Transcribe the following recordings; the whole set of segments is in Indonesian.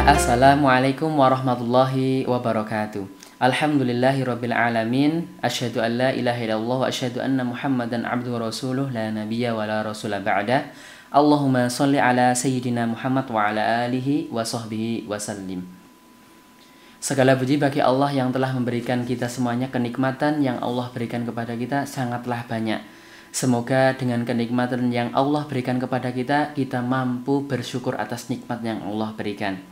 Bismillah, Assalamualaikum warahmatullahi wabarakatuh. Alhamdulillahirabbil alamin, asyhadu an la ilaha illallah wa asyhadu anna Muhammadan abduhu wa rasuluh la nabiyya wa la rasula ba'da. Allahumma shalli ala sayyidina Muhammad wa ala alihi wa sahbihi wa sallim. Segala puji bagi Allah yang telah memberikan kita semuanya kenikmatan yang Allah berikan kepada kita sangatlah banyak. Semoga dengan kenikmatan yang Allah berikan kepada kita, kita mampu bersyukur atas nikmat yang Allah berikan.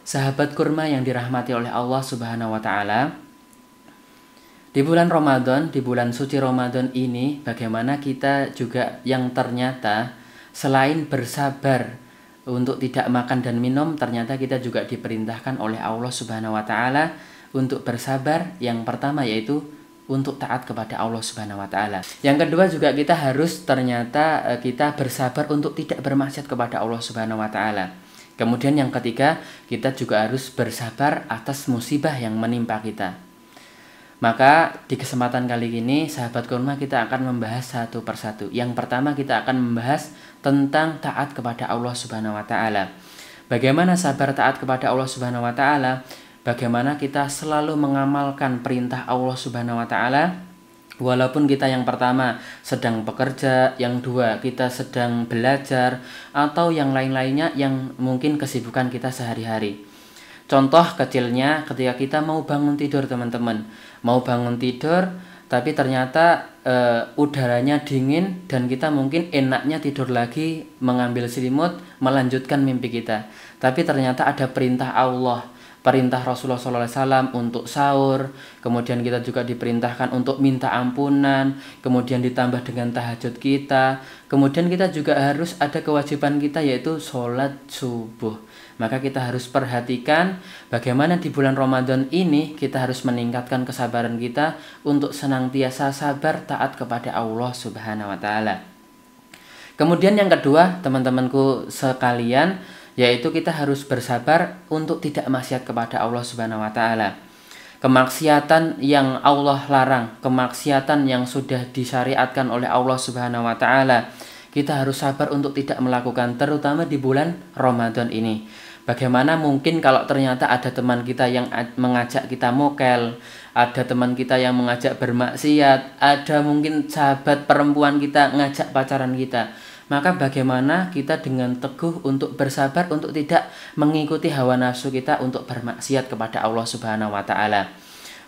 Sahabat kurma yang dirahmati oleh Allah Subhanahu wa Ta'ala, di bulan Ramadan, di bulan suci Ramadan ini, bagaimana kita juga yang ternyata selain bersabar untuk tidak makan dan minum, ternyata kita juga diperintahkan oleh Allah Subhanahu wa Ta'ala untuk bersabar. Yang pertama yaitu untuk taat kepada Allah Subhanahu wa Ta'ala. Yang kedua juga kita harus ternyata kita bersabar untuk tidak bermaksiat kepada Allah Subhanahu wa Ta'ala. Kemudian yang ketiga, kita juga harus bersabar atas musibah yang menimpa kita. Maka di kesempatan kali ini sahabat kurma kita akan membahas satu persatu. Yang pertama kita akan membahas tentang taat kepada Allah Subhanahu wa Ta'ala. Bagaimana sabar taat kepada Allah Subhanahu wa Ta'ala? Bagaimana kita selalu mengamalkan perintah Allah Subhanahu wa Ta'ala, walaupun kita yang pertama sedang bekerja, yang dua kita sedang belajar, atau yang lain-lainnya yang mungkin kesibukan kita sehari-hari. Contoh kecilnya ketika kita mau bangun tidur, teman-teman, mau bangun tidur tapi ternyata udaranya dingin dan kita mungkin enaknya tidur lagi, mengambil selimut, melanjutkan mimpi kita. Tapi ternyata ada perintah Allah, perintah Rasulullah SAW untuk sahur, kemudian kita juga diperintahkan untuk minta ampunan, kemudian ditambah dengan tahajud kita, kemudian kita juga harus ada kewajiban kita yaitu sholat subuh. Maka kita harus perhatikan bagaimana di bulan Ramadan ini kita harus meningkatkan kesabaran kita untuk senantiasa sabar taat kepada Allah Subhanahu wa Ta'ala. Kemudian yang kedua, teman-temanku sekalian, yaitu kita harus bersabar untuk tidak maksiat kepada Allah Subhanahu wa Ta'ala. Kemaksiatan yang Allah larang, kemaksiatan yang sudah disyariatkan oleh Allah Subhanahu wa Ta'ala, kita harus sabar untuk tidak melakukan, terutama di bulan Ramadan ini. Bagaimana mungkin kalau ternyata ada teman kita yang mengajak kita mokel, ada teman kita yang mengajak bermaksiat, ada mungkin sahabat perempuan kita ngajak pacaran kita. Maka bagaimana kita dengan teguh untuk bersabar untuk tidak mengikuti hawa nafsu kita untuk bermaksiat kepada Allah Subhanahu wa Ta'ala.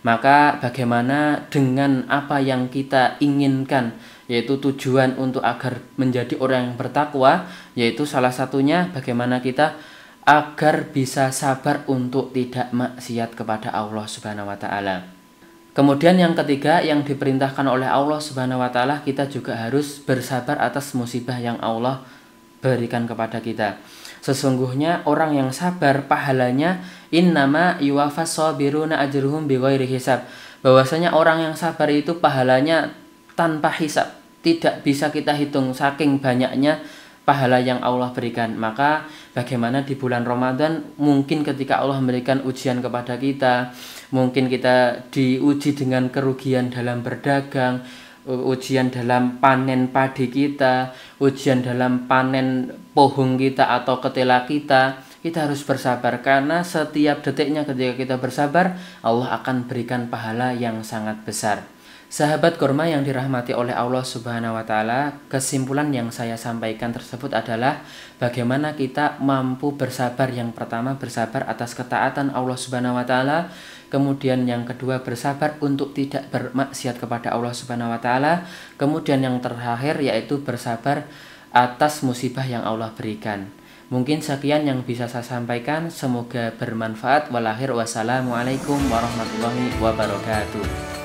Maka bagaimana dengan apa yang kita inginkan, yaitu tujuan untuk agar menjadi orang yang bertakwa, yaitu salah satunya bagaimana kita agar bisa sabar untuk tidak maksiat kepada Allah Subhanahu wa Ta'ala. Kemudian yang ketiga yang diperintahkan oleh Allah Subhanahu wa Ta'ala, kita juga harus bersabar atas musibah yang Allah berikan kepada kita. Sesungguhnya orang yang sabar pahalanya innama yuwaffas shabiruna ajruhum bighairi hisab. Bahwasanya orang yang sabar itu pahalanya tanpa hisab, tidak bisa kita hitung saking banyaknya pahala yang Allah berikan. Maka bagaimana di bulan Ramadan, mungkin ketika Allah memberikan ujian kepada kita, mungkin kita diuji dengan kerugian dalam berdagang, ujian dalam panen padi kita, ujian dalam panen pohon kita atau ketela kita, kita harus bersabar. Karena setiap detiknya ketika kita bersabar, Allah akan berikan pahala yang sangat besar. Sahabat kurma yang dirahmati oleh Allah Subhanahu wa Ta'ala, kesimpulan yang saya sampaikan tersebut adalah bagaimana kita mampu bersabar. Yang pertama, bersabar atas ketaatan Allah Subhanahu wa Ta'ala. Kemudian yang kedua, bersabar untuk tidak bermaksiat kepada Allah Subhanahu wa Ta'ala. Kemudian yang terakhir yaitu bersabar atas musibah yang Allah berikan. Mungkin sekian yang bisa saya sampaikan, semoga bermanfaat. Wassalamualaikum warahmatullahi wabarakatuh.